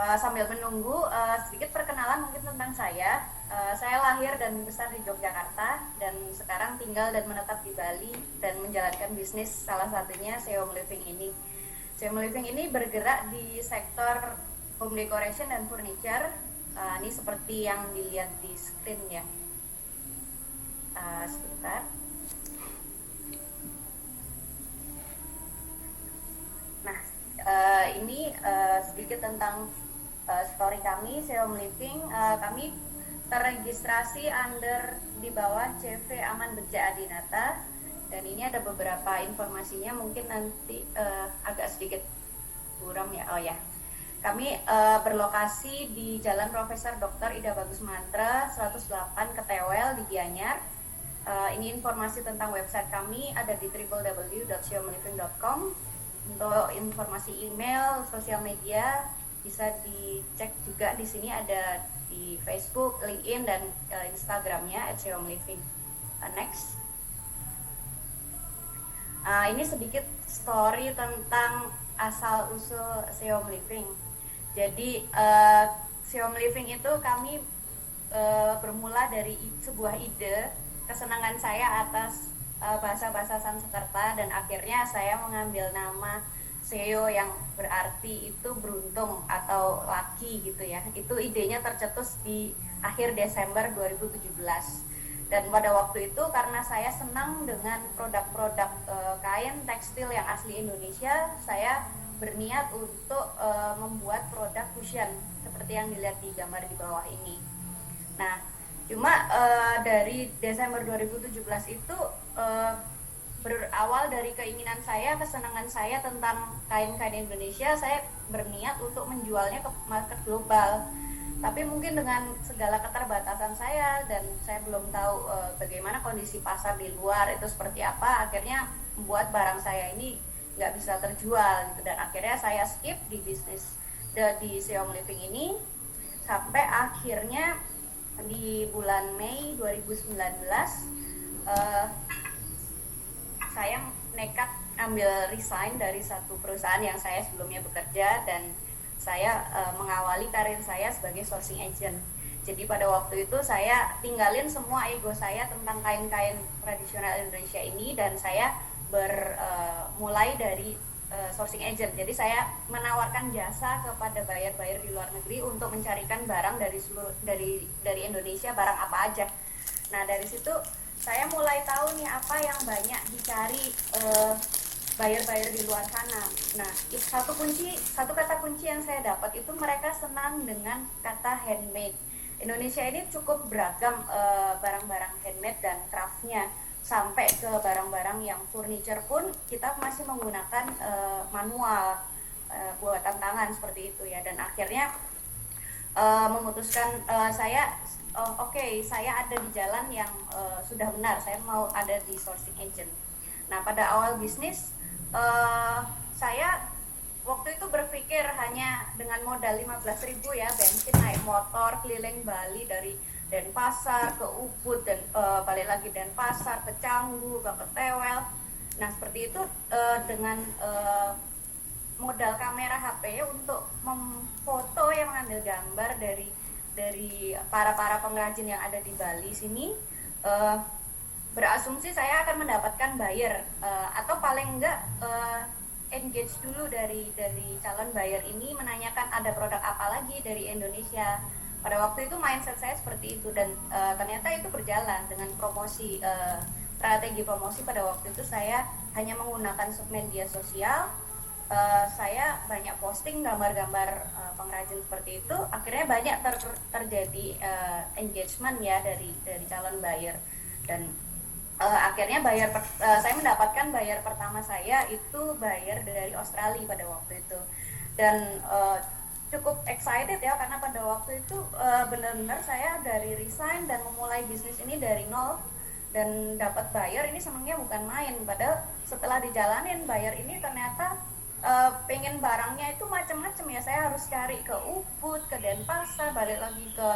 Sambil menunggu, sedikit perkenalan mungkin tentang saya. Saya lahir dan besar di Yogyakarta dan sekarang tinggal dan menetap di Bali dan menjalankan bisnis salah satunya Seom Living ini. Seom Living ini bergerak di sektor home decoration dan furniture. Ini seperti yang dilihat di screen ya. Sebentar. Nah, ini sedikit tentang story kami, Seom Living. Kami terregistrasi under di bawah CV Aman Beja Adinata, dan ini ada beberapa informasinya, mungkin nanti agak sedikit buram ya. Oh ya, kami berlokasi di Jalan Profesor Dr. Ida Bagus Mantra 108 Ketewel di Gianyar. Ini informasi tentang website kami ada di www.seomliving.com. Untuk informasi email, sosial media bisa dicek juga di sini, ada di Facebook, LinkedIn, dan Instagramnya @seomliving. Next. Ini sedikit story tentang asal usul Seom Living. Jadi Seom Living itu kami bermula dari sebuah ide kesenangan saya atas bahasa-bahasa Sanskerta, dan akhirnya saya mengambil nama Seo yang berarti itu beruntung atau lucky gitu ya. Itu idenya tercetus di akhir Desember 2017. Dan pada waktu itu karena saya senang dengan produk-produk kain tekstil yang asli Indonesia, saya berniat untuk membuat produk cushion seperti yang dilihat di gambar di bawah ini. Nah, cuma dari Desember 2017 itu berawal dari keinginan saya, kesenangan saya tentang kain-kain Indonesia. Saya berniat untuk menjualnya ke market global. Tapi mungkin dengan segala keterbatasan saya dan saya belum tahu bagaimana kondisi pasar di luar itu seperti apa, akhirnya membuat barang saya ini nggak bisa terjual gitu. Dan akhirnya saya skip di bisnis di Seom Living ini sampai akhirnya di bulan Mei 2019 saya nekat ambil resign dari satu perusahaan yang saya sebelumnya bekerja, dan saya mengawali karir saya sebagai sourcing agent. Jadi pada waktu itu saya tinggalin semua ego saya tentang kain-kain tradisional Indonesia ini, dan saya mulai dari sourcing agent. Jadi saya menawarkan jasa kepada buyer-buyer di luar negeri untuk mencarikan barang dari Indonesia, barang apa aja. Nah, dari situ saya mulai tahu nih apa yang banyak dicari buyer-buyer di luar sana. Nah, satu kata kunci yang saya dapat itu mereka senang dengan kata handmade. Indonesia ini cukup beragam barang-barang handmade dan craftnya, sampai ke barang-barang yang furniture pun kita masih menggunakan manual, buatan tangan seperti itu ya. Dan akhirnya memutuskan saya saya ada di jalan yang sudah benar, saya mau ada di sourcing agent. Nah, pada awal bisnis saya waktu itu berpikir hanya dengan modal 15.000 ya, bensin, naik motor keliling Bali dari Denpasar ke Ubud dan balik lagi Denpasar ke Canggu ke Ketewel. Nah, seperti itu dengan modal kamera HP untuk memfoto yang mengambil gambar dari para pengrajin yang ada di Bali sini, berasumsi saya akan mendapatkan buyer atau paling enggak engage dulu dari calon buyer ini, menanyakan ada produk apa lagi dari Indonesia. Pada waktu itu mindset saya seperti itu, dan ternyata itu berjalan dengan promosi, strategi promosi. Pada waktu itu saya hanya menggunakan media sosial. Saya banyak posting gambar-gambar pengrajin seperti itu. Akhirnya banyak terjadi engagement ya dari calon buyer, dan akhirnya saya mendapatkan buyer pertama saya itu buyer dari Australia pada waktu itu. Dan cukup excited ya, karena pada waktu itu benar-benar saya dari resign dan memulai bisnis ini dari nol, dan dapat buyer ini senangnya bukan main. Padahal setelah dijalanin, buyer ini ternyata pengen barangnya itu macam-macam ya. Saya harus cari ke Ubud, ke Denpasar, balik lagi ke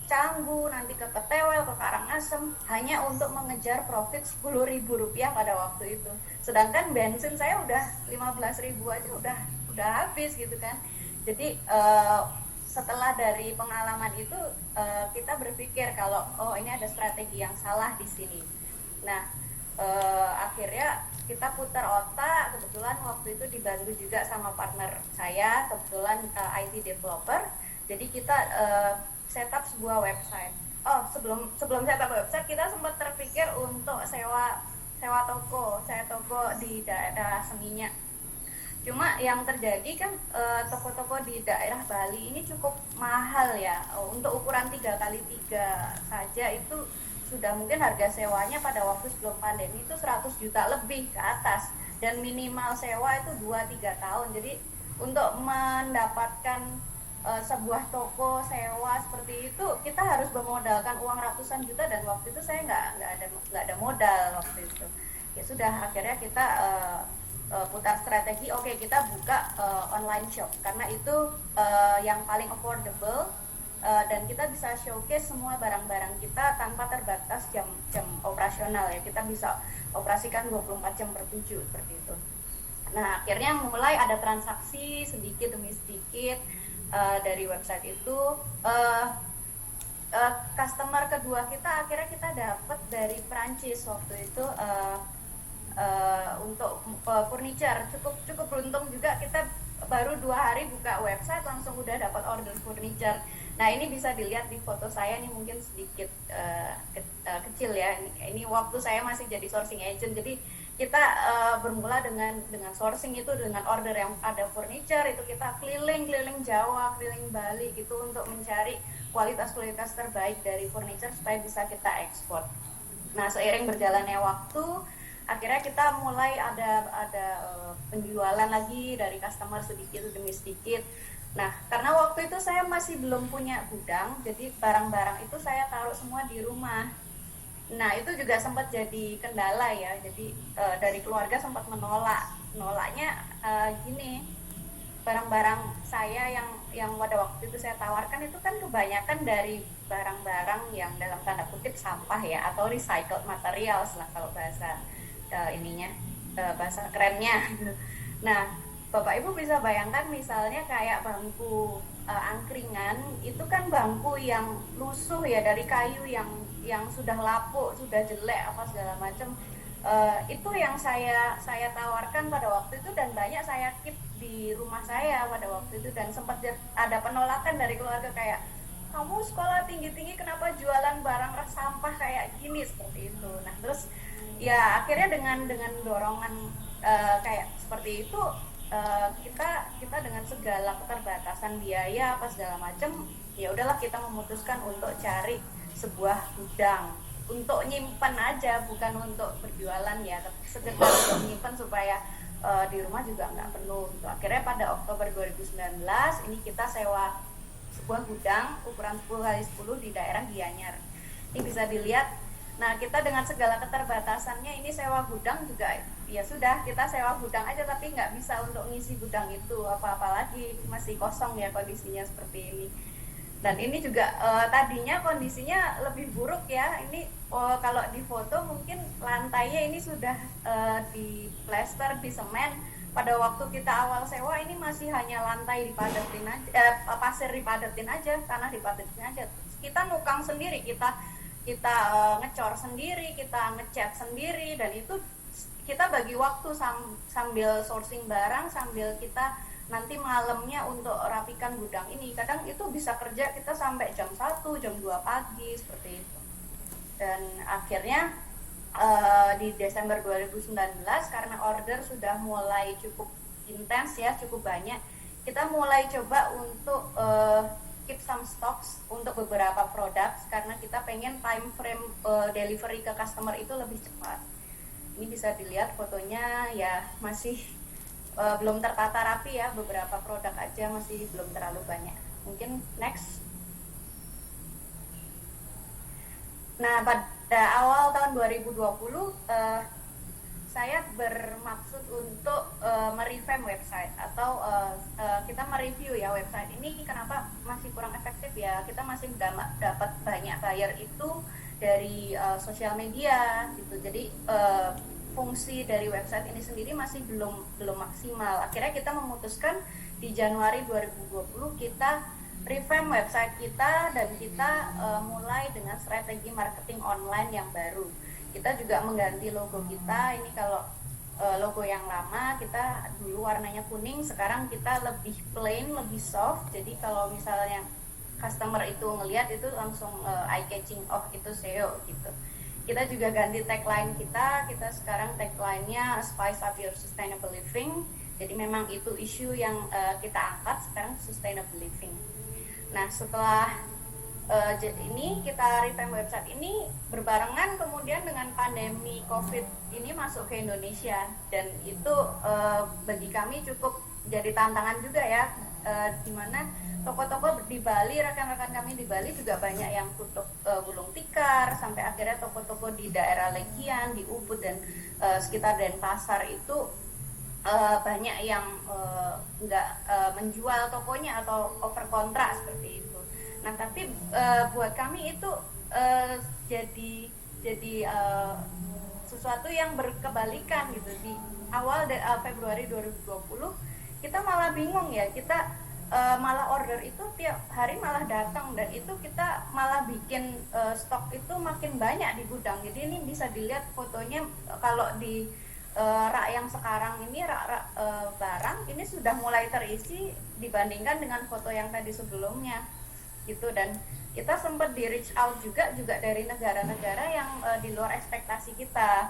Canggu, nanti ke Ketewel, ke Karangasem, hanya untuk mengejar profit Rp10.000 pada waktu itu. Sedangkan bensin saya udah 15.000 aja udah habis gitu kan. Jadi setelah dari pengalaman itu kita berpikir kalau oh ini ada strategi yang salah di sini. Nah akhirnya kita putar otak, kebetulan waktu itu dibantu juga sama partner saya, kebetulan IT developer. Jadi kita setup sebuah website. Oh sebelum setup website kita sempat terpikir untuk sewa toko di daerah Seminyak. Cuma yang terjadi kan toko-toko di daerah Bali ini cukup mahal ya. Untuk ukuran 3x3 saja itu sudah mungkin harga sewanya pada waktu sebelum pandemi itu 100 juta lebih ke atas. Dan minimal sewa itu 2-3 tahun. Jadi untuk mendapatkan sebuah toko sewa seperti itu kita harus memodalkan uang ratusan juta, dan waktu itu saya nggak ada modal waktu itu. Ya sudah, akhirnya kita putar strategi, oke, kita buka online shop karena itu yang paling affordable, dan kita bisa showcase semua barang-barang kita tanpa terbatas jam operasional ya. Kita bisa operasikan 24 jam per 7 seperti itu. Nah, akhirnya mulai ada transaksi sedikit demi sedikit dari website itu. Customer kedua kita akhirnya kita dapat dari Prancis waktu itu, untuk furniture. Cukup beruntung juga, kita baru 2 hari buka website langsung udah dapat order furniture. Nah ini bisa dilihat di foto saya nih, mungkin sedikit kecil ya. Ini waktu saya masih jadi sourcing agent. Jadi kita bermula dengan sourcing itu dengan order yang ada furniture itu, kita keliling Jawa, keliling Bali gitu untuk mencari kualitas terbaik dari furniture supaya bisa kita ekspor. Nah seiring berjalannya waktu akhirnya kita mulai ada penjualan lagi dari customer sedikit demi sedikit. Nah karena waktu itu saya masih belum punya gudang, jadi barang-barang itu saya taruh semua di rumah. Nah itu juga sempat jadi kendala ya, jadi dari keluarga sempat menolaknya gini, barang-barang saya yang pada waktu itu saya tawarkan itu kan kebanyakan dari barang-barang yang dalam tanda kutip sampah ya, atau recycled materials lah kalau bahasa bahasa kerennya. Nah Bapak Ibu bisa bayangkan misalnya kayak bangku angkringan itu kan bangku yang lusuh ya, dari kayu yang sudah lapuk, sudah jelek apa segala macam. Itu yang saya tawarkan pada waktu itu, dan banyak saya keep di rumah saya pada waktu itu, dan sempat ada penolakan dari keluarga kayak, kamu sekolah tinggi-tinggi kenapa jualan barang sampah kayak gini, seperti itu. Nah terus ya akhirnya dengan dorongan kayak seperti itu, kita dengan segala keterbatasan biaya apa segala macam, ya udahlah kita memutuskan untuk cari sebuah gudang untuk nyimpen aja, bukan untuk berjualan ya, tapi sekedar untuk nyimpen supaya di rumah juga nggak penuh gitu. Akhirnya pada Oktober 2019 ini kita sewa sebuah gudang ukuran 10x10 di daerah Gianyar. Ini bisa dilihat. Nah kita dengan segala keterbatasannya ini sewa gudang juga, ya sudah kita sewa gudang aja, tapi nggak bisa untuk ngisi gudang itu apa-apa lagi, masih kosong ya kondisinya seperti ini. Dan ini juga tadinya kondisinya lebih buruk ya. Ini kalau di foto mungkin lantainya ini sudah di plester, di semen. Pada waktu kita awal sewa ini masih hanya lantai dipadetin aja, pasir dipadetin aja, tanah dipadetin aja. Kita nukang sendiri, kita ngecor sendiri, kita ngecat sendiri, dan itu kita bagi waktu sambil sourcing barang, sambil kita nanti malamnya untuk rapikan gudang ini. Kadang itu bisa kerja kita sampai jam 1, jam 2 pagi seperti itu. Dan akhirnya di Desember 2019 karena order sudah mulai cukup intens ya, cukup banyak, kita mulai coba untuk keep some stocks untuk beberapa produk karena kita pengen time frame delivery ke customer itu lebih cepat. Ini bisa dilihat fotonya ya, masih belum tertata rapi ya, beberapa produk aja masih belum terlalu banyak. Mungkin next. Nah pada awal tahun 2020 saya bermaksud untuk merevamp website atau kita mereview ya website ini kenapa masih kurang efektif ya. Kita masih dapat banyak buyer itu dari sosial media gitu. Jadi fungsi dari website ini sendiri masih belum maksimal. Akhirnya kita memutuskan di Januari 2020 kita revamp website kita dan kita mulai dengan strategi marketing online yang baru. Kita juga mengganti logo kita. Ini kalau logo yang lama kita dulu warnanya kuning, sekarang kita lebih plain, lebih soft. Jadi kalau misalnya customer itu ngelihat itu langsung eye catching, oh itu SEO gitu. Kita juga ganti tagline kita sekarang tagline-nya Spice Up Your Sustainable Living. Jadi memang itu isu yang kita angkat sekarang, sustainable living. Nah setelah ini kita revamp website ini berbarengan kemudian dengan pandemi COVID ini masuk ke Indonesia, dan itu bagi kami cukup jadi tantangan juga ya, dimana toko-toko di Bali, rekan-rekan kami di Bali juga banyak yang tutup gulung tikar, sampai akhirnya toko-toko di daerah Legian, di Ubud dan sekitar Denpasar itu banyak yang nggak menjual tokonya atau over kontrak seperti itu. Nah tapi buat kami itu jadi sesuatu yang berkebalikan gitu. Di awal Februari 2020 kita malah bingung ya, kita malah order itu tiap hari malah datang, dan itu kita malah bikin stok itu makin banyak di gudang. Jadi ini bisa dilihat fotonya, kalau di rak yang sekarang ini rak barang ini sudah mulai terisi dibandingkan dengan foto yang tadi sebelumnya gitu. Dan kita sempat di reach out juga dari negara-negara yang di luar ekspektasi kita.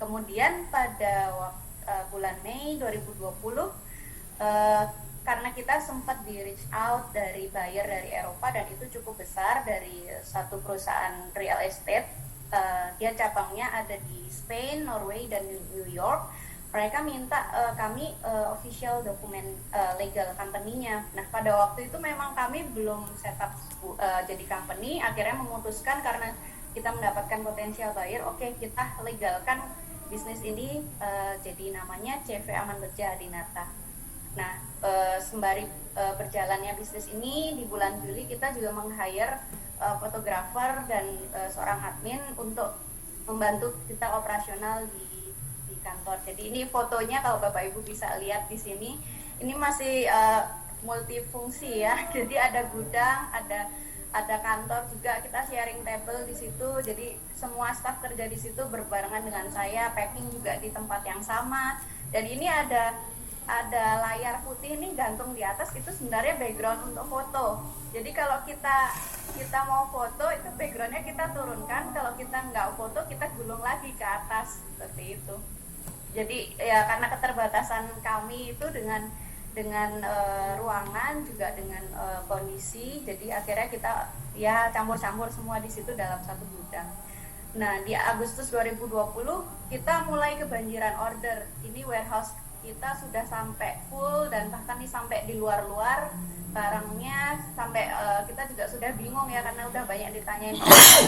Kemudian pada bulan Mei 2020 karena kita sempat di reach out dari buyer dari Eropa, dan itu cukup besar, dari satu perusahaan real estate. Dia cabangnya ada di Spain, Norway, dan New York. Mereka minta kami official dokumen legal company-nya. Nah pada waktu itu memang kami belum setup jadi company. Akhirnya memutuskan karena kita mendapatkan potensial buyer, oke, kita legalkan bisnis ini jadi namanya CV Aman Beja Adinata. Nah sembari berjalannya bisnis ini, di bulan Juli kita juga meng-hire fotografer dan seorang admin untuk membantu kita operasional di kantor. Jadi ini fotonya kalau Bapak Ibu bisa lihat di sini, ini masih multifungsi ya. Jadi ada gudang, ada kantor juga, kita sharing table di situ. Jadi semua staf kerja di situ berbarengan dengan saya, packing juga di tempat yang sama. Dan ini ada layar putih ini gantung di atas, itu sebenarnya background untuk foto. Jadi kalau kita mau foto itu backgroundnya kita turunkan, kalau kita nggak foto kita gulung lagi ke atas seperti itu. Jadi ya karena keterbatasan kami itu dengan ruangan juga dengan kondisi, jadi akhirnya kita ya campur-campur semua di situ dalam satu gudang. Nah di Agustus 2020 kita mulai kebanjiran order. Ini warehouse kita sudah sampai full, dan bahkan nih sampai di luar-luar barangnya, sampai kita juga sudah bingung ya karena udah banyak ditanyain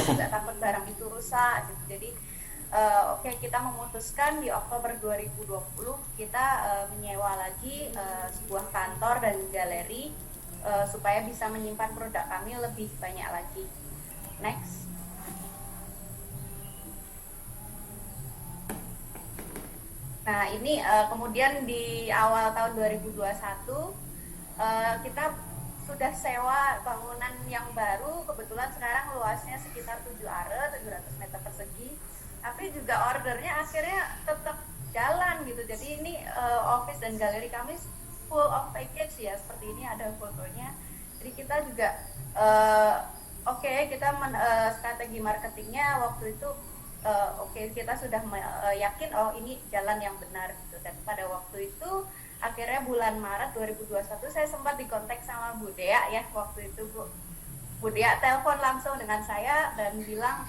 juga takut barang itu rusak gitu. Jadi oke, kita memutuskan di Oktober 2020 kita menyewa lagi sebuah kantor dan galeri supaya bisa menyimpan produk kami lebih banyak lagi. Next. Nah ini kemudian di awal tahun 2021 kita sudah sewa bangunan yang baru. Kebetulan sekarang luasnya sekitar 7 are, 700 meter persegi. Tapi juga ordernya akhirnya tetap jalan gitu. Jadi ini office dan galeri kami full of package ya, seperti ini ada fotonya. Jadi kita juga kita strategi marketingnya waktu itu kita sudah yakin ini jalan yang benar gitu. Dan pada waktu itu akhirnya bulan Maret 2021 saya sempat dikontak sama Bu Dea ya. Waktu itu Bu Dea telepon langsung dengan saya dan bilang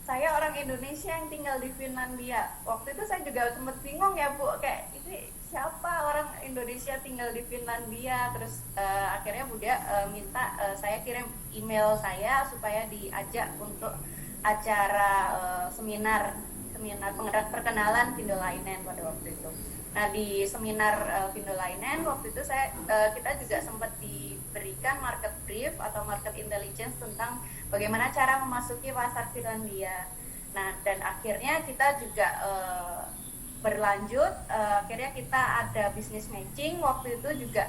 saya orang Indonesia yang tinggal di Finlandia. Waktu itu saya juga sempat bingung ya Bu, kayak ini siapa orang Indonesia tinggal di Finlandia. Terus akhirnya Bu Dea minta saya kirim email saya supaya diajak untuk acara seminar perkenalan Vindolainen pada waktu itu. Nah di seminar Vindolainen waktu itu kita juga sempat diberikan market brief atau market intelligence tentang bagaimana cara memasuki pasar Finlandia. Nah dan akhirnya kita juga berlanjut, akhirnya kita ada business matching waktu itu juga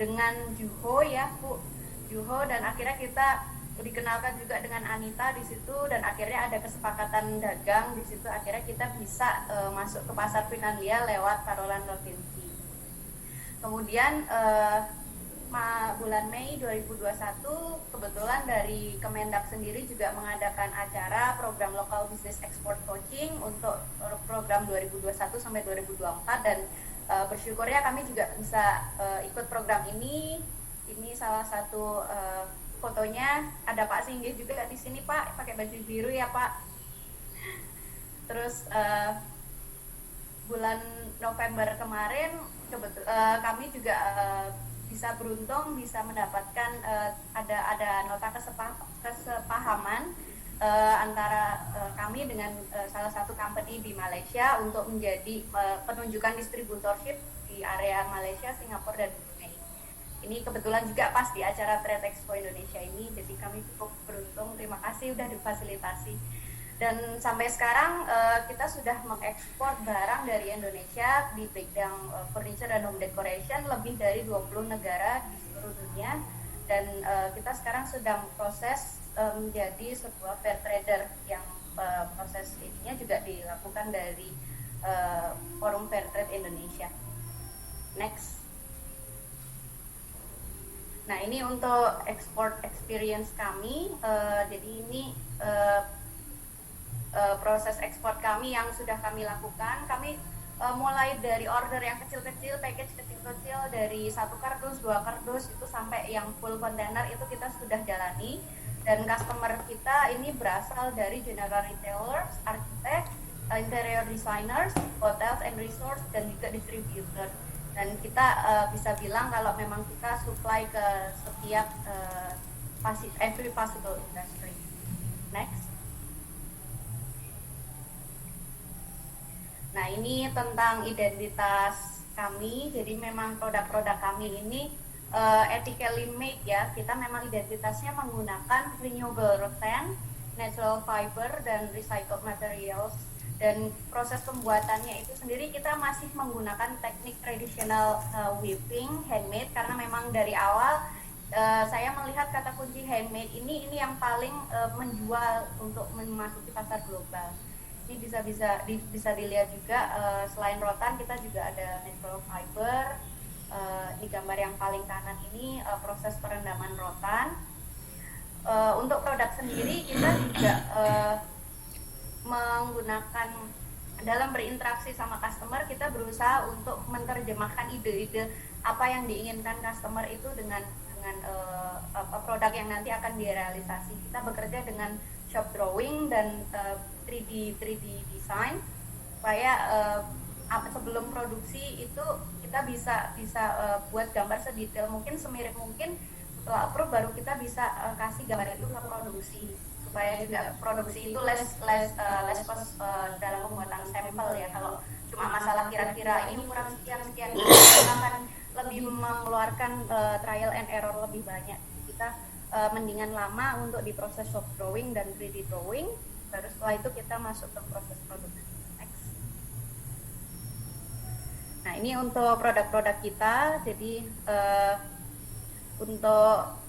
dengan Juho ya Bu, Juho, dan akhirnya kita dikenalkan juga dengan Anita di situ, dan akhirnya ada kesepakatan dagang di situ. Akhirnya kita bisa masuk ke pasar Finlandia lewat Parolan Provinsi. Kemudian bulan Mei 2021 kebetulan dari Kemendak sendiri juga mengadakan acara program Local Business Export Coaching untuk program 2021 sampai 2024, dan bersyukurnya kami juga bisa ikut program ini. Ini salah satu fotonya, ada Pak Singgih juga di sini Pak, pakai baju biru ya Pak. Terus bulan November kemarin kami juga bisa beruntung bisa mendapatkan ada nota kesepahaman antara kami dengan salah satu company di Malaysia untuk menjadi penunjukan distributorship di area Malaysia, Singapura, dan Brunei. Ini kebetulan juga pas di acara Trade Expo Indonesia ini, jadi kami cukup beruntung. Terima kasih udah difasilitasi. Dan sampai sekarang kita sudah mengekspor barang dari Indonesia di bidang furniture dan home decoration lebih dari 20 negara di seluruh dunia, dan kita sekarang sedang proses menjadi sebuah fair trader yang proses ininya juga dilakukan dari Forum Fair Trade Indonesia. Next. Nah, ini untuk export experience kami. Jadi ini proses ekspor kami yang sudah kami lakukan. Kami mulai dari order yang kecil-kecil, package kecil-kecil dari 1 kardus, 2 kardus itu sampai yang full container itu kita sudah jalani. Dan customer kita ini berasal dari general retailers, arsitek, interior designers, hotels and resorts, dan juga distributor. Dan kita bisa bilang kalau memang kita supply ke setiap every possible industry. Next. Nah, ini tentang identitas kami. Jadi memang produk-produk kami ini ethically made ya. Kita memang identitasnya menggunakan renewable rattan, natural fiber, dan recycled materials. Dan proses pembuatannya itu sendiri kita masih menggunakan teknik tradisional weaving, handmade, karena memang dari awal saya melihat kata kunci handmade ini yang paling menjual untuk memasuki pasar global. Ini bisa dilihat juga selain rotan kita juga ada natural fiber. Di gambar yang paling kanan ini proses perendaman rotan. Untuk produk sendiri kita juga menggunakan, dalam berinteraksi sama customer kita berusaha untuk menerjemahkan ide-ide apa yang diinginkan customer itu dengan produk yang nanti akan direalisasi. Kita bekerja dengan shop drawing dan 3D design supaya sebelum produksi itu kita bisa buat gambar sedetail mungkin, semirip mungkin. Setelah approve baru kita bisa kasih gambar itu ke produksi, supaya juga produksi itu less cost dalam pembuatan sampel ya. Kalau cuma masalah kira-kira ini kurang sekian kita akan lebih mengeluarkan trial and error lebih banyak. Kita mendingan lama untuk di proses shop drawing dan 3D drawing, baru setelah itu kita masuk ke proses produksi. Next. Nah, ini untuk produk-produk kita. Jadi untuk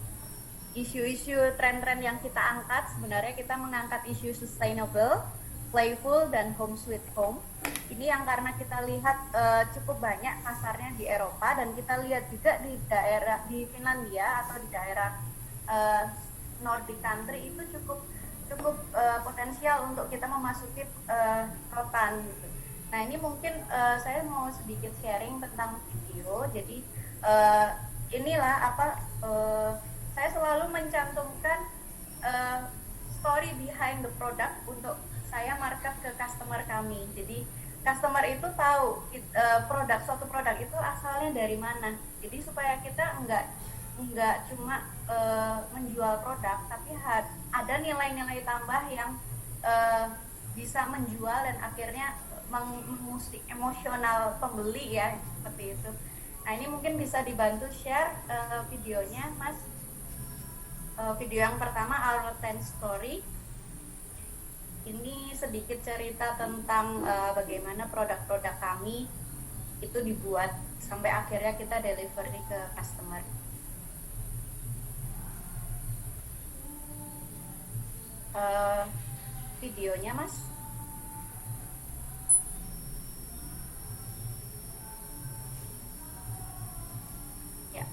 isu-isu tren-tren yang kita angkat, sebenarnya kita mengangkat isu sustainable, playful, dan home sweet home. Ini yang karena kita lihat cukup banyak pasarnya di Eropa, dan kita lihat juga di daerah di Finlandia atau di daerah Nordic country itu cukup potensial untuk kita memasuki rotan gitu. Nah, ini mungkin saya mau sedikit sharing tentang video. Jadi inilah saya selalu mencantumkan story behind the product untuk saya market ke customer kami. Jadi customer itu tahu suatu produk itu asalnya dari mana. Jadi supaya kita enggak cuma menjual produk, tapi ada nilai-nilai tambah yang bisa menjual dan akhirnya mengusik emosional pembeli ya, seperti itu. Nah, ini mungkin bisa dibantu share videonya, Mas. Video yang pertama, Our 10 Story. Ini sedikit cerita tentang bagaimana produk-produk kami itu dibuat sampai akhirnya kita delivery ke customer. Videonya Mas. Ya.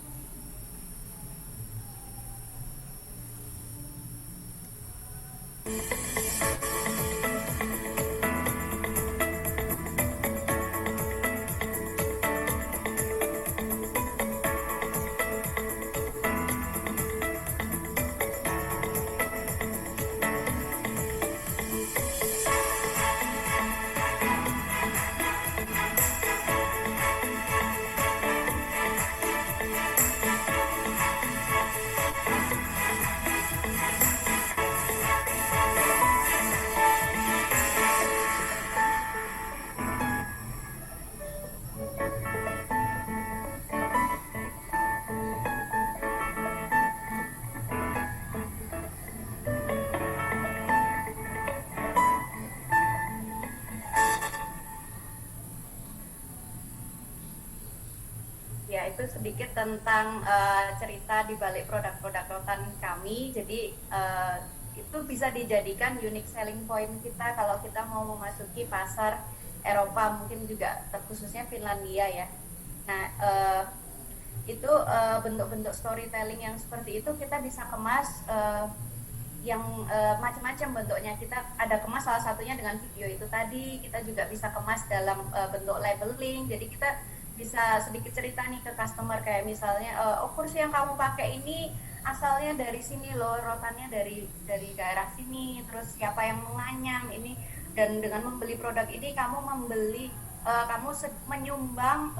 Ya, itu sedikit tentang cerita di balik produk-produk rotan kami. Jadi itu bisa dijadikan unique selling point kita kalau kita mau memasuki pasar Eropa, mungkin juga khususnya Finlandia ya. Nah, itu bentuk-bentuk storytelling yang seperti itu kita bisa kemas yang macam-macam bentuknya. Kita ada kemas salah satunya dengan video itu tadi. Kita juga bisa kemas dalam bentuk labeling. Jadi kita bisa sedikit cerita nih ke customer, kayak misalnya oh kursi yang kamu pakai ini asalnya dari sini loh, rotannya dari daerah sini, terus siapa yang menganyam ini, dan dengan membeli produk ini kamu menyumbang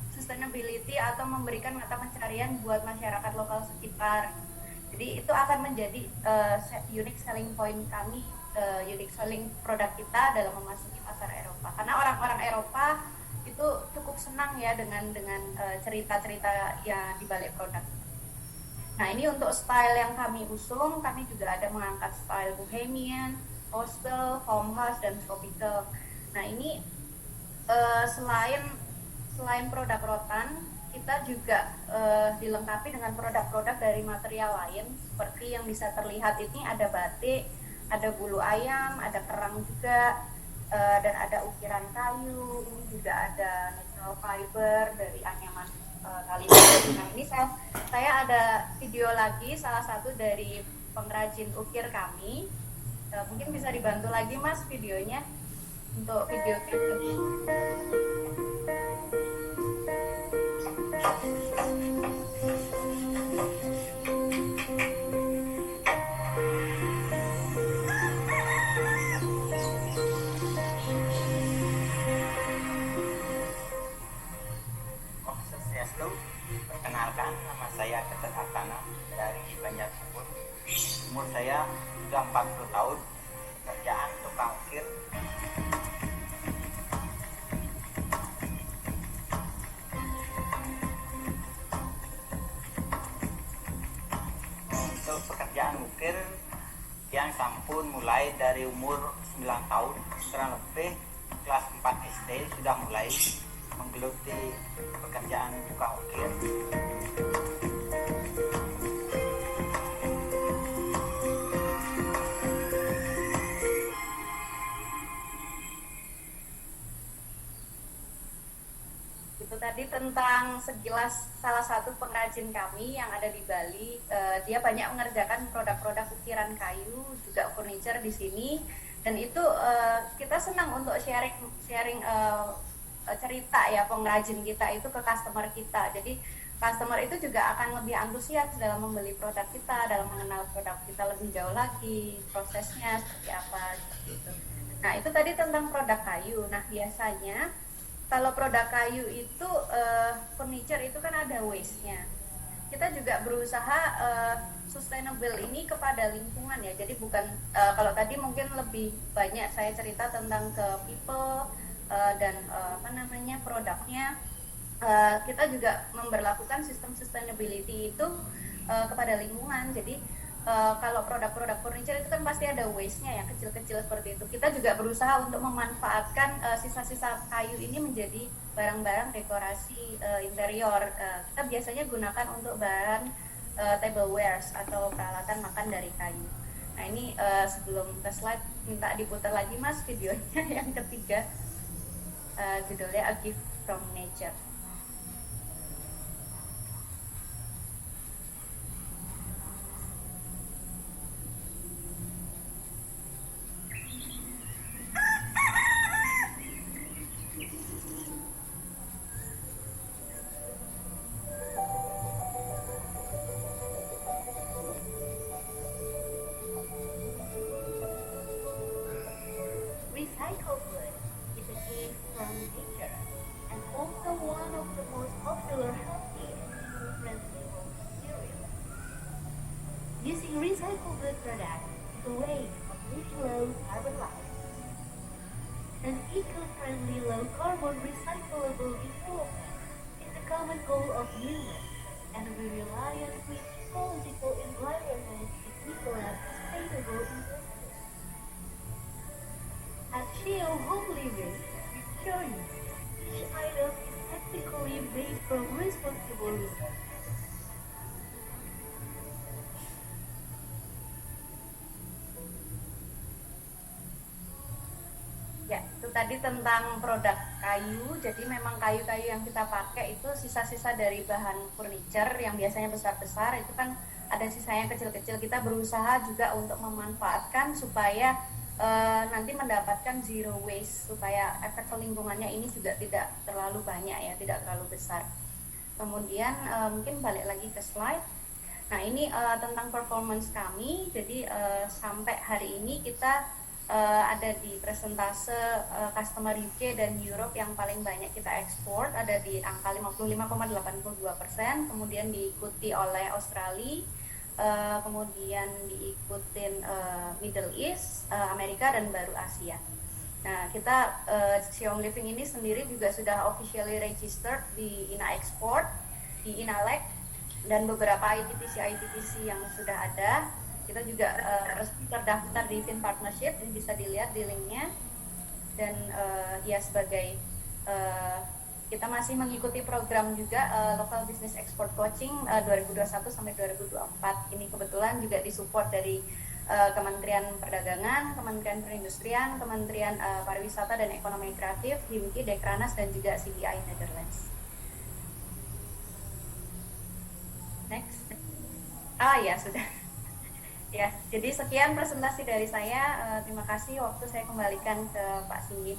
sustainability atau memberikan mata pencarian buat masyarakat lokal sekitar. Jadi itu akan menjadi unique selling point kami, unique selling produk kita dalam memasuki pasar Eropa, karena orang-orang Eropa itu cukup senang ya dengan cerita-cerita yang dibalik produk. Nah, ini untuk style yang kami usung, kami juga ada mengangkat style bohemian, hostel, farmhouse, dan tropical. Nah, ini selain produk rotan, kita juga dilengkapi dengan produk-produk dari material lain, seperti yang bisa terlihat ini ada batik, ada bulu ayam, ada kerang juga, dan ada ukiran kayu. Ini juga ada natural fiber dari anyaman Kalimantan. Nah, ini saya ada video lagi, salah satu dari pengrajin ukir kami. Mungkin bisa dibantu lagi Mas videonya untuk video itu. Perkenalkan, nama saya Ketet Hartana dari Banjar Sumur. Umur saya sudah 40 tahun, pekerjaan tukang ukir. Untuk pekerjaan ukir yang sampun mulai dari umur 9 tahun, kurang lebih kelas 4 SD sudah mulai menggeluti pekerjaan tukang ukir. Itu tadi tentang sekilas salah satu pengrajin kami yang ada di Bali. Dia banyak mengerjakan produk-produk ukiran kayu, juga furniture di sini. Dan itu kita senang untuk sharing cerita ya pengrajin kita itu ke customer kita. Jadi customer itu juga akan lebih antusias dalam membeli produk kita, dalam mengenal produk kita lebih jauh lagi, prosesnya seperti apa gitu. Nah, itu tadi tentang produk kayu. Nah, biasanya kalau produk kayu itu furniture itu kan ada waste-nya. Kita juga berusaha sustainable ini kepada lingkungan ya. Jadi bukan kalau tadi mungkin lebih banyak saya cerita tentang ke people dan produknya. Kita juga memberlakukan sistem sustainability itu kepada lingkungan. Jadi kalau produk-produk furniture itu kan pasti ada waste-nya yang kecil-kecil seperti itu. Kita juga berusaha untuk memanfaatkan sisa-sisa kayu ini menjadi barang-barang dekorasi interior. Kita biasanya gunakan untuk bahan tablewares atau peralatan makan dari kayu. Nah ini sebelum ke slide minta diputar lagi Mas videonya yang ketiga, judulnya A Gift from Nature. Recycled wood is a gift from nature and also one of the most popular healthy and eco-friendly raw materials. Using recycled wood products is a way of living low carbon life. An eco-friendly, low-carbon, recyclable development is the common goal of humans, and we rely on green ecological environment to develop sustainable investments. At Sheo Home Living, we show you each item is technically made from responsible resources. Ya, itu tadi tentang produk kayu. Jadi memang kayu-kayu yang kita pakai itu sisa-sisa dari bahan furniture yang biasanya besar-besar, itu kan ada sisanya kecil-kecil. Kita berusaha juga untuk memanfaatkan supaya nanti mendapatkan zero waste, supaya efek ke lingkungannya ini juga tidak terlalu banyak ya, tidak terlalu besar. Kemudian mungkin balik lagi ke slide. Nah ini tentang performance kami. Jadi sampai hari ini kita ada di presentase customer UK dan Europe yang paling banyak kita ekspor, ada di angka 55,82%, kemudian diikuti oleh Australia, kemudian diikutin Middle East, Amerika, dan baru Asia. Nah kita Xiong Living ini sendiri juga sudah officially registered di INA Export, di INALEC, dan beberapa ITTC yang sudah ada. Kita juga resmi terdaftar di Fin Partnership, ini bisa dilihat di linknya. Dan ya sebagai kita masih mengikuti program juga Local Business Export Coaching 2021 sampai 2024. Ini kebetulan juga disupport dari Kementerian Perdagangan, Kementerian Perindustrian, Kementerian Pariwisata dan Ekonomi Kreatif, HIMKI, Dekranas, dan juga CBI Netherlands. Next. Ya sudah. Ya, jadi sekian presentasi dari saya. Terima kasih. Waktu saya kembalikan ke Pak Singgih.